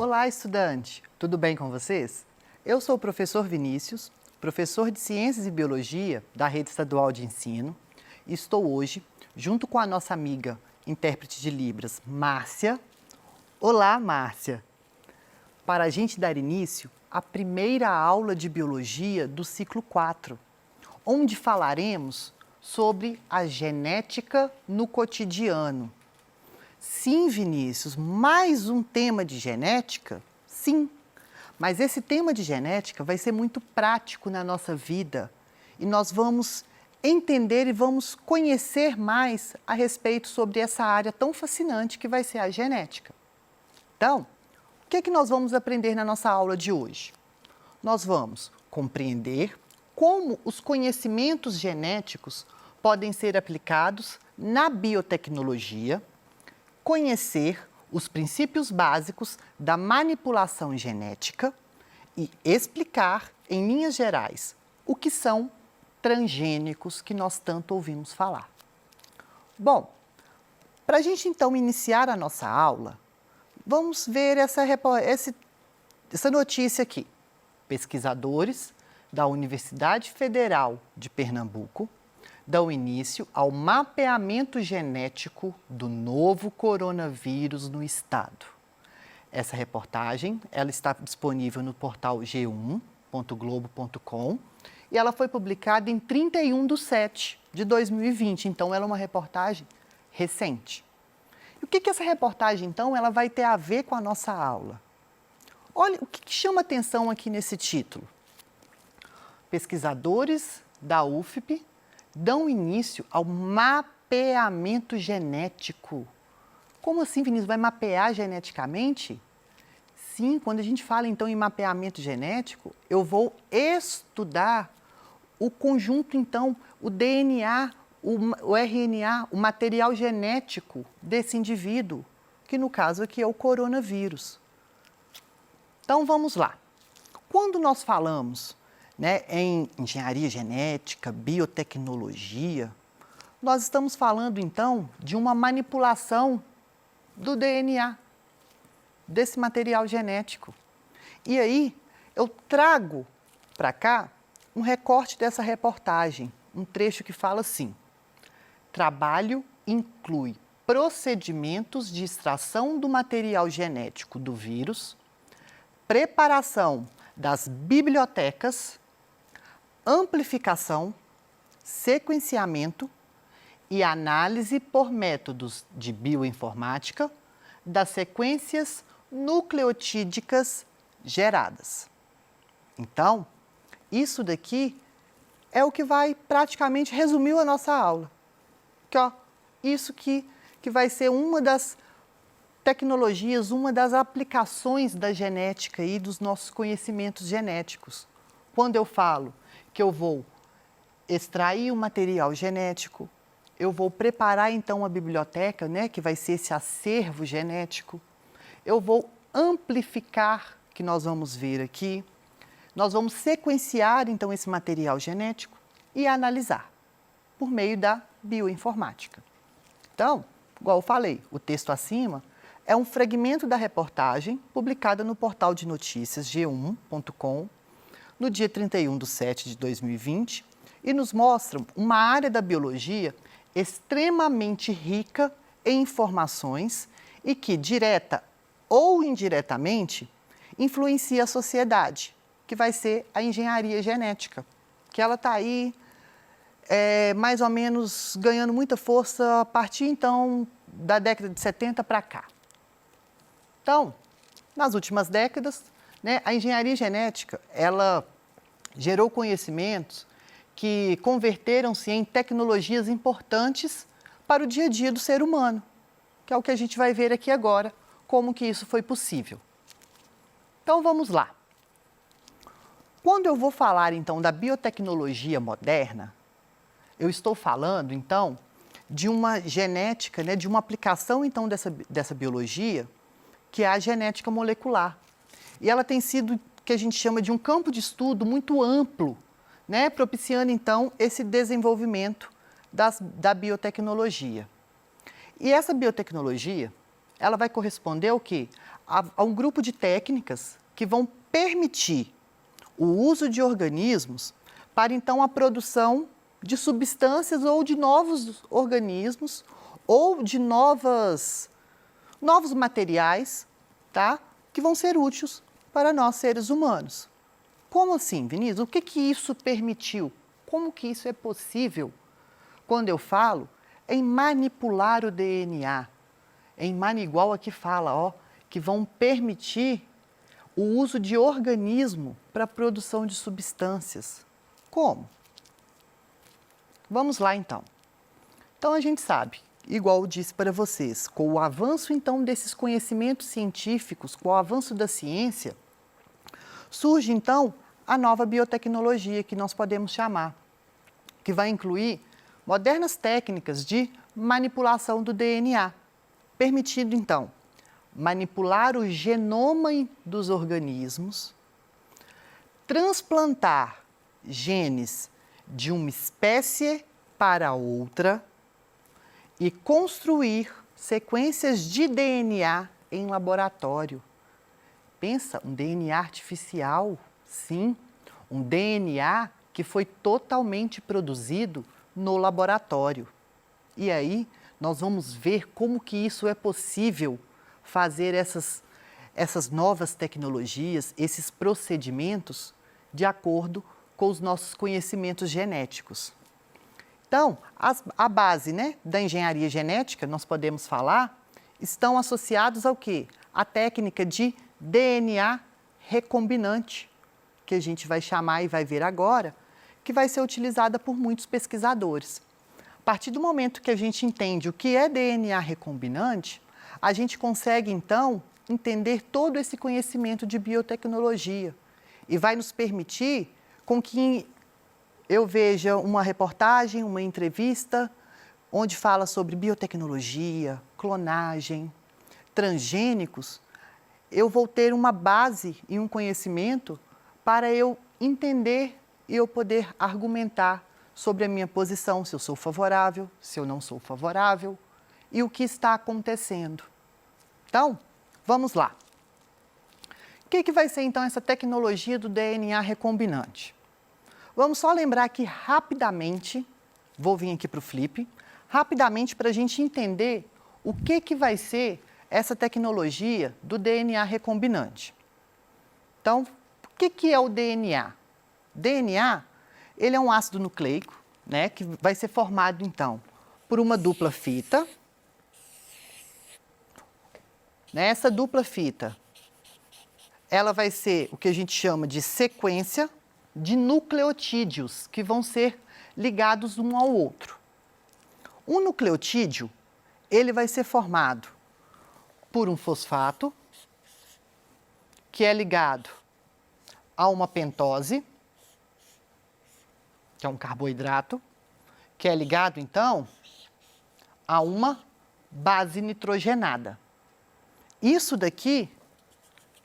Olá, estudante! Tudo bem com vocês? Eu sou o professor Vinícius, professor de Ciências e Biologia da Rede Estadual de Ensino e estou hoje, junto com a nossa amiga intérprete de Libras, Márcia. Olá, Márcia! Para a gente dar início à primeira aula de Biologia do ciclo 4, onde falaremos sobre a genética no cotidiano. Sim, Vinícius, mais um tema de genética? Sim, mas esse tema de genética vai ser muito prático na nossa vida e nós vamos entender e vamos conhecer mais a respeito sobre essa área tão fascinante que vai ser a genética. Então, o que é que nós vamos aprender na nossa aula de hoje? Nós vamos compreender como os conhecimentos genéticos podem ser aplicados na biotecnologia, conhecer os princípios básicos da manipulação genética e explicar, em linhas gerais, o que são transgênicos que nós tanto ouvimos falar. Bom, para a gente então iniciar a nossa aula, vamos ver essa notícia aqui. Pesquisadores da Universidade Federal de Pernambuco dão início ao mapeamento genético do novo coronavírus no estado. Essa reportagem ela está disponível no portal g1.globo.com e ela foi publicada em 31/7/2020, então ela é uma reportagem recente. E o que essa reportagem, então, ela vai ter a ver com a nossa aula? Olha, o que chama atenção aqui nesse título? Pesquisadores da UFP dão início ao mapeamento genético. Como assim, Vinícius? Vai mapear geneticamente? Sim, quando a gente fala então em mapeamento genético, eu vou estudar o conjunto, então, o DNA, o RNA, o material genético desse indivíduo, que no caso aqui é o coronavírus. Então, vamos lá. Quando nós falamos em engenharia genética, biotecnologia, nós estamos falando, então, de uma manipulação do DNA, desse material genético. E aí, eu trago para cá um recorte dessa reportagem, um trecho que fala assim: trabalho inclui procedimentos de extração do material genético do vírus, preparação das bibliotecas, amplificação, sequenciamento e análise por métodos de bioinformática das sequências nucleotídicas geradas. Então, isso daqui é o que vai praticamente resumir a nossa aula. Isso que vai ser uma das tecnologias, uma das aplicações da genética e dos nossos conhecimentos genéticos. Quando eu falo que eu vou extrair o material genético, eu vou preparar então a biblioteca, que vai ser esse acervo genético, eu vou amplificar, que nós vamos ver aqui, nós vamos sequenciar então esse material genético e analisar por meio da bioinformática. Então, igual eu falei, o texto acima é um fragmento da reportagem publicada no portal de notícias g1.com no dia 31/7/2020 e nos mostram uma área da biologia extremamente rica em informações e que, direta ou indiretamente, influencia a sociedade, que vai ser a engenharia genética, que ela está aí mais ou menos ganhando muita força a partir, então, da década de 70 para cá. Então, nas últimas décadas, a engenharia genética, ela gerou conhecimentos que converteram-se em tecnologias importantes para o dia a dia do ser humano, que é o que a gente vai ver aqui agora, como que isso foi possível. Então, vamos lá. Quando eu vou falar, então, da biotecnologia moderna, eu estou falando, então, de uma genética, de uma aplicação, então, dessa biologia, que é a genética molecular. E ela tem sido o que a gente chama de um campo de estudo muito amplo, propiciando, então, esse desenvolvimento da biotecnologia. E essa biotecnologia, ela vai corresponder ao quê? A um grupo de técnicas que vão permitir o uso de organismos para, então, a produção de substâncias ou de novos organismos ou de novos materiais, tá? Que vão ser úteis para nós, seres humanos. Como assim, Vinícius? O que isso permitiu? Como que isso é possível? Quando eu falo em manipular o DNA, igual aqui fala, ó, que vão permitir o uso de organismo para a produção de substâncias. Como? Vamos lá, então. Então, a gente sabe, igual eu disse para vocês, com o avanço, então, desses conhecimentos científicos, com o avanço da ciência, surge, então, a nova biotecnologia, que nós podemos chamar, que vai incluir modernas técnicas de manipulação do DNA, permitindo, então, manipular o genoma dos organismos, transplantar genes de uma espécie para outra e construir sequências de DNA em laboratório. Pensa, um DNA artificial, sim, um DNA que foi totalmente produzido no laboratório. E aí, nós vamos ver como que isso é possível fazer essas novas tecnologias, esses procedimentos, de acordo com os nossos conhecimentos genéticos. Então, a base, né, da engenharia genética, nós podemos falar, estão associados ao quê? A técnica de DNA recombinante, que a gente vai chamar e vai ver agora, que vai ser utilizada por muitos pesquisadores. A partir do momento que a gente entende o que é DNA recombinante, a gente consegue, então, entender todo esse conhecimento de biotecnologia e vai nos permitir com que eu veja uma reportagem, uma entrevista, onde fala sobre biotecnologia, clonagem, transgênicos, eu vou ter uma base e um conhecimento para eu entender e eu poder argumentar sobre a minha posição, se eu sou favorável, se eu não sou favorável e o que está acontecendo. Então, vamos lá. O que vai ser, então, essa tecnologia do DNA recombinante? Vamos só lembrar aqui rapidamente, vou vir aqui para o flip, rapidamente para a gente entender o que vai ser essa tecnologia do DNA recombinante. Então, o que é o DNA? DNA, ele é um ácido nucleico, né, que vai ser formado, então, por uma dupla fita. Essa dupla fita, ela vai ser o que a gente chama de sequência de nucleotídeos, que vão ser ligados um ao outro. Um nucleotídeo, ele vai ser formado por um fosfato, que é ligado a uma pentose, que é um carboidrato, que é ligado, então, a uma base nitrogenada. Isso daqui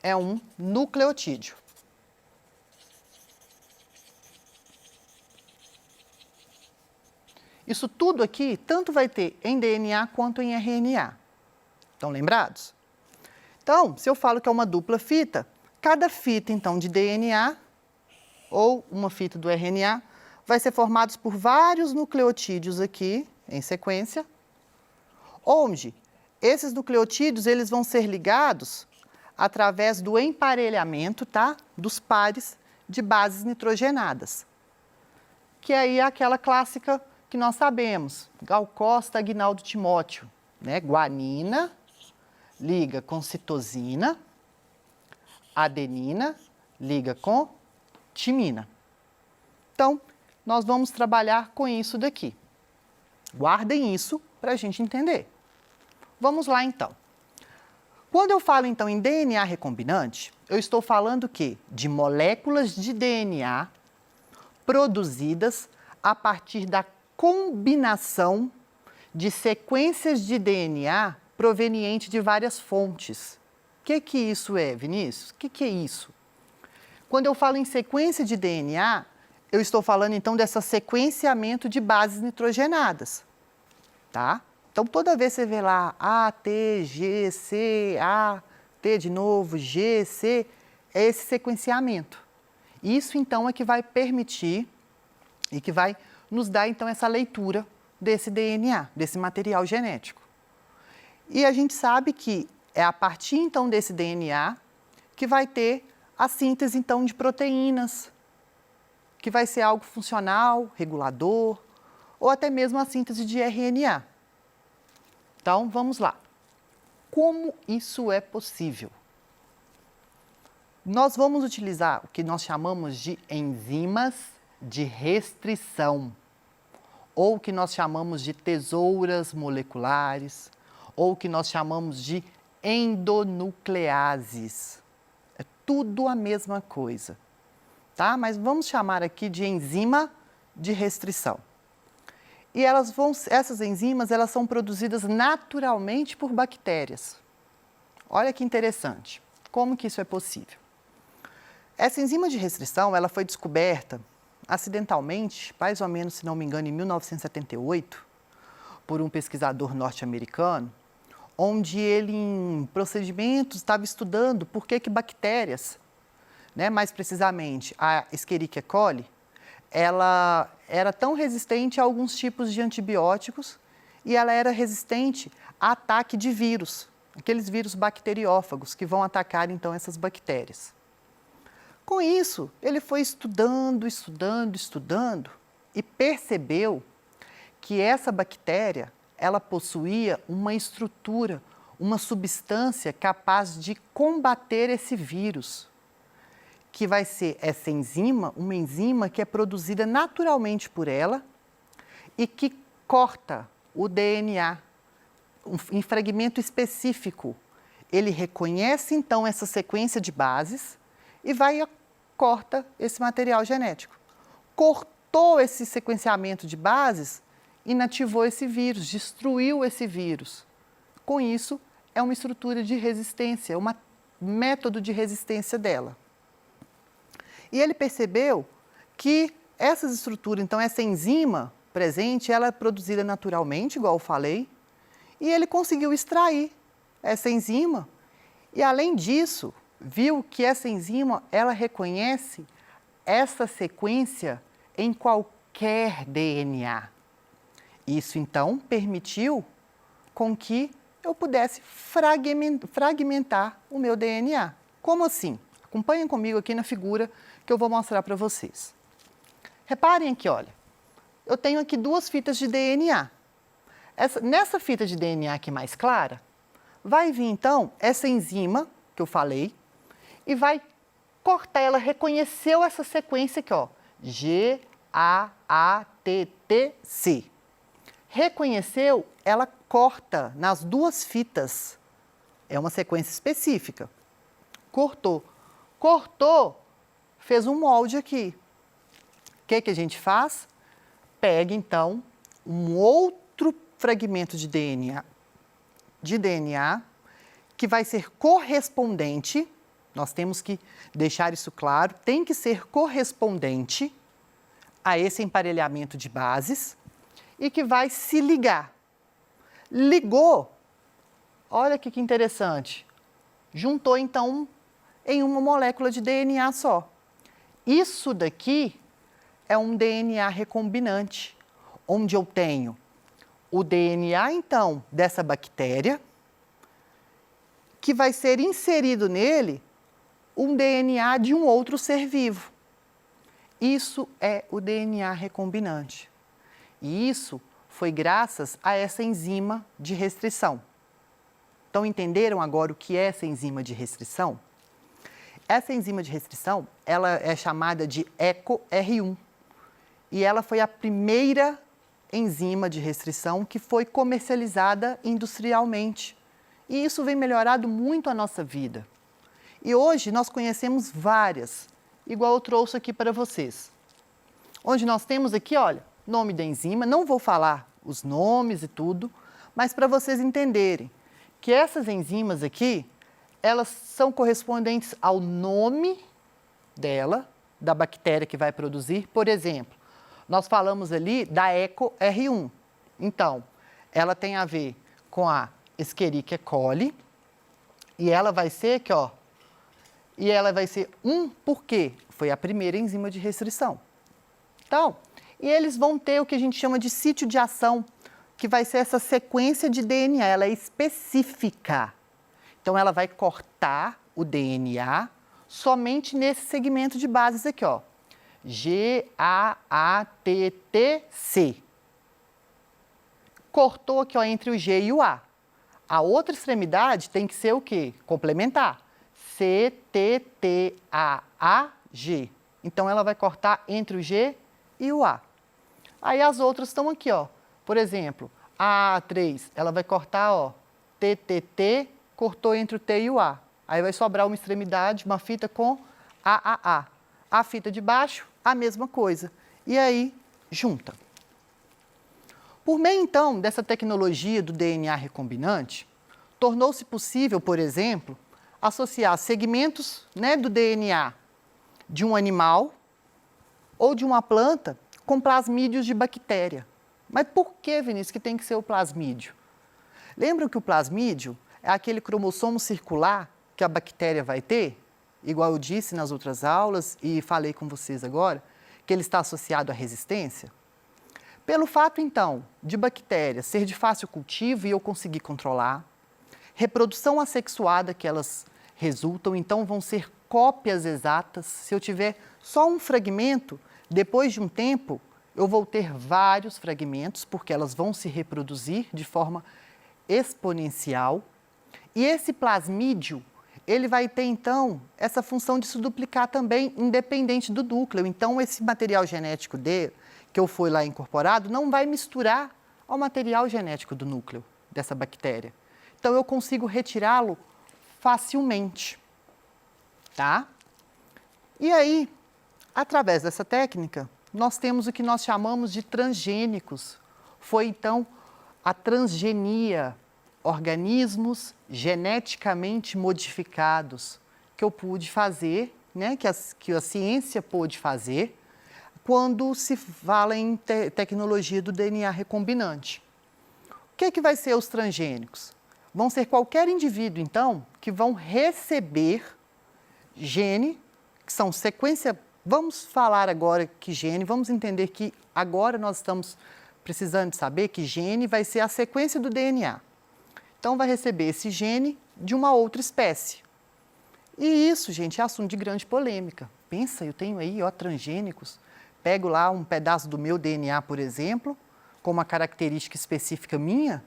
é um nucleotídeo. Isso tudo aqui, tanto vai ter em DNA quanto em RNA. Estão lembrados? Então, se eu falo que é uma dupla fita, cada fita, então, de DNA ou uma fita do RNA vai ser formada por vários nucleotídeos aqui, em sequência, onde esses nucleotídeos eles vão ser ligados através do emparelhamento, tá? Dos pares de bases nitrogenadas. Que aí é aquela clássica que nós sabemos, Gal Costa, Aguinaldo Timóteo, né? Guanina liga com citosina, adenina liga com timina. Então, nós vamos trabalhar com isso daqui. Guardem isso para a gente entender. Vamos lá, então. Quando eu falo, então, em DNA recombinante, eu estou falando o quê? De moléculas de DNA produzidas a partir da combinação de sequências de DNA proveniente de várias fontes. O que isso é, Vinícius? O que é isso? Quando eu falo em sequência de DNA, eu estou falando, então, desse sequenciamento de bases nitrogenadas, tá? Então, toda vez que você vê lá A, T, G, C, A, T de novo, G, C, é esse sequenciamento. Isso, então, é que vai permitir e que vai nos dar, então, essa leitura desse DNA, desse material genético. E a gente sabe que é a partir, então, desse DNA que vai ter a síntese, então, de proteínas, que vai ser algo funcional, regulador, ou até mesmo a síntese de RNA. Então, vamos lá. Como isso é possível? Nós vamos utilizar o que nós chamamos de enzimas de restrição, ou o que nós chamamos de tesouras moleculares, ou o que nós chamamos de endonucleases. É tudo a mesma coisa, tá? Mas vamos chamar aqui de enzima de restrição. E essas enzimas, elas são produzidas naturalmente por bactérias. Olha que interessante. Como que isso é possível? Essa enzima de restrição, ela foi descoberta acidentalmente, mais ou menos, se não me engano, em 1978, por um pesquisador norte-americano, onde ele, em procedimentos, estava estudando por que bactérias, mais precisamente a Escherichia coli, ela era tão resistente a alguns tipos de antibióticos e ela era resistente a ataque de vírus, aqueles vírus bacteriófagos que vão atacar então essas bactérias. Com isso, ele foi estudando e percebeu que essa bactéria, ela possuía uma estrutura, uma substância capaz de combater esse vírus, que vai ser essa enzima, uma enzima que é produzida naturalmente por ela e que corta o DNA em fragmento específico. Ele reconhece, então, essa sequência de bases e vai e corta esse material genético. Cortou esse sequenciamento de bases, inativou esse vírus, destruiu esse vírus. Com isso, é uma estrutura de resistência, um método de resistência dela. E ele percebeu que essas estruturas, então essa enzima presente, ela é produzida naturalmente, igual eu falei, e ele conseguiu extrair essa enzima e, além disso, viu que essa enzima, ela reconhece essa sequência em qualquer DNA. Isso, então, permitiu com que eu pudesse fragmentar o meu DNA. Como assim? Acompanhem comigo aqui na figura que eu vou mostrar para vocês. Reparem aqui, olha, eu tenho aqui duas fitas de DNA. Nessa fita de DNA aqui mais clara, vai vir então essa enzima que eu falei e vai cortar, ela reconheceu essa sequência aqui, ó, G-A-A-T-T-C. Reconheceu, ela corta nas duas fitas, é uma sequência específica. Cortou, fez um molde aqui. O que a gente faz? Pega, então, um outro fragmento de DNA que vai ser correspondente, nós temos que deixar isso claro, tem que ser correspondente a esse emparelhamento de bases e que vai se ligar. Ligou, olha que interessante, juntou então em uma molécula de DNA só. Isso daqui é um DNA recombinante, onde eu tenho o DNA, então, dessa bactéria, que vai ser inserido nele um DNA de um outro ser vivo. Isso é o DNA recombinante. E isso foi graças a essa enzima de restrição. Então, entenderam agora o que é essa enzima de restrição? Essa enzima de restrição, ela é chamada de EcoR1. E ela foi a primeira enzima de restrição que foi comercializada industrialmente. E isso vem melhorado muito a nossa vida. E hoje nós conhecemos várias, igual eu trouxe aqui para vocês. Onde nós temos aqui, olha, nome da enzima, não vou falar os nomes e tudo, mas para vocês entenderem que essas enzimas aqui, elas são correspondentes ao nome dela, da bactéria que vai produzir. Por exemplo, nós falamos ali da EcoR1. Então, ela tem a ver com a Escherichia coli, e ela vai ser aqui, ó, e ela vai ser 1 porque foi a primeira enzima de restrição. Então, e eles vão ter o que a gente chama de sítio de ação, que vai ser essa sequência de DNA, ela é específica. Então, ela vai cortar o DNA somente nesse segmento de bases aqui, ó. GAATTC. Cortou aqui, ó, entre o G e o A. A outra extremidade tem que ser o quê? Complementar. CTTAAG. Então, ela vai cortar entre o G e o A. Aí, as outras estão aqui, ó. Por exemplo, a A3, ela vai cortar, ó, TTT, cortou entre o T e o A. Aí vai sobrar uma extremidade, uma fita com AAA. A fita de baixo, a mesma coisa. E aí, junta. Por meio, então, dessa tecnologia do DNA recombinante, tornou-se possível, por exemplo, associar segmentos, né, do DNA de um animal ou de uma planta com plasmídios de bactéria. Mas por que, Vinícius, que tem que ser o plasmídio? Lembram que o plasmídio é aquele cromossomo circular que a bactéria vai ter? Igual eu disse nas outras aulas e falei com vocês agora, que ele está associado à resistência? Pelo fato, então, de bactérias ser de fácil cultivo e eu conseguir controlar, reprodução assexuada que elas resultam, então vão ser cópias exatas. Se eu tiver só um fragmento, depois de um tempo, eu vou ter vários fragmentos, porque elas vão se reproduzir de forma exponencial. E esse plasmídio, ele vai ter, então, essa função de se duplicar também, independente do núcleo. Então, esse material genético que eu fui lá incorporado, não vai misturar ao material genético do núcleo dessa bactéria. Então, eu consigo retirá-lo facilmente, tá? E aí, através dessa técnica, nós temos o que nós chamamos de transgênicos. Foi, então, a transgenia, organismos geneticamente modificados, que eu pude fazer, né, que a ciência pôde fazer, quando se fala em tecnologia do DNA recombinante. O que vai ser os transgênicos? Vão ser qualquer indivíduo, então, que vão receber gene, que são sequência. Vamos falar agora que gene, vamos entender que agora nós estamos precisando de saber que gene vai ser a sequência do DNA. Então, vai receber esse gene de uma outra espécie. E isso, gente, é assunto de grande polêmica. Pensa, eu tenho aí, ó, transgênicos. Pego lá um pedaço do meu DNA, por exemplo, com uma característica específica minha,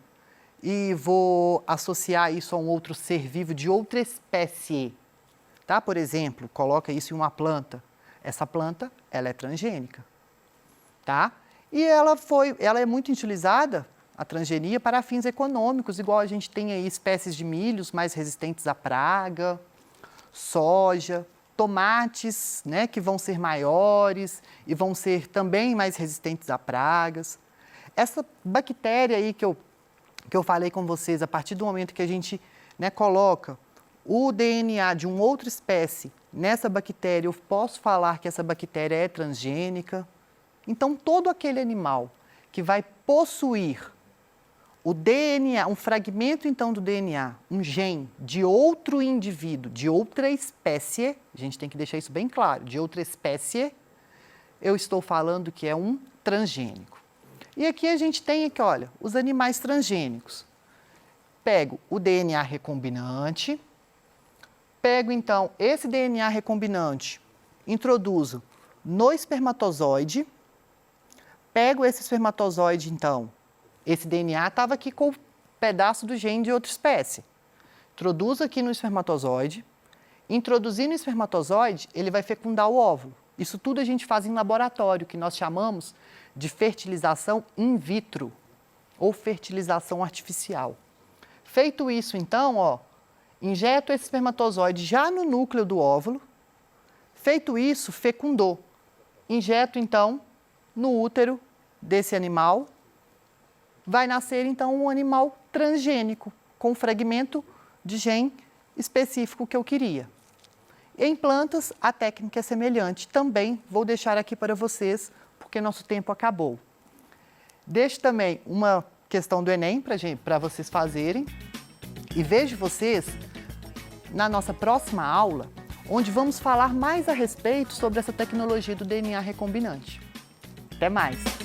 e vou associar isso a um outro ser vivo de outra espécie. Tá? Por exemplo, coloca isso em uma planta. Essa planta, ela é transgênica. Tá? E ela é muito utilizada, a transgenia, para fins econômicos, igual a gente tem aí espécies de milhos mais resistentes à praga, soja, tomates, né, que vão ser maiores e vão ser também mais resistentes a pragas. Essa bactéria aí que eu falei com vocês, a partir do momento que a gente, né, coloca o DNA de uma outra espécie nessa bactéria, eu posso falar que essa bactéria é transgênica. Então, todo aquele animal que vai possuir o DNA, um fragmento, então, do DNA, um gene de outro indivíduo, de outra espécie, a gente tem que deixar isso bem claro, de outra espécie, eu estou falando que é um transgênico. E aqui a gente tem, aqui, olha, os animais transgênicos. Pego o DNA recombinante, pego, então, esse DNA recombinante, introduzo no espermatozoide, pego esse espermatozoide, então, esse DNA estava aqui com um pedaço do gene de outra espécie. Introduzo aqui no espermatozoide. Introduzindo o espermatozoide, ele vai fecundar o óvulo. Isso tudo a gente faz em laboratório, que nós chamamos de fertilização in vitro ou fertilização artificial. Feito isso, então, ó, injeto esse espermatozoide já no núcleo do óvulo. Feito isso, fecundou. Injeto, então, no útero desse animal. Vai nascer, então, um animal transgênico, com um fragmento de gene específico que eu queria. Em plantas, a técnica é semelhante. Também vou deixar aqui para vocês, porque nosso tempo acabou. Deixo também uma questão do Enem para vocês fazerem. E vejo vocês na nossa próxima aula, onde vamos falar mais a respeito sobre essa tecnologia do DNA recombinante. Até mais!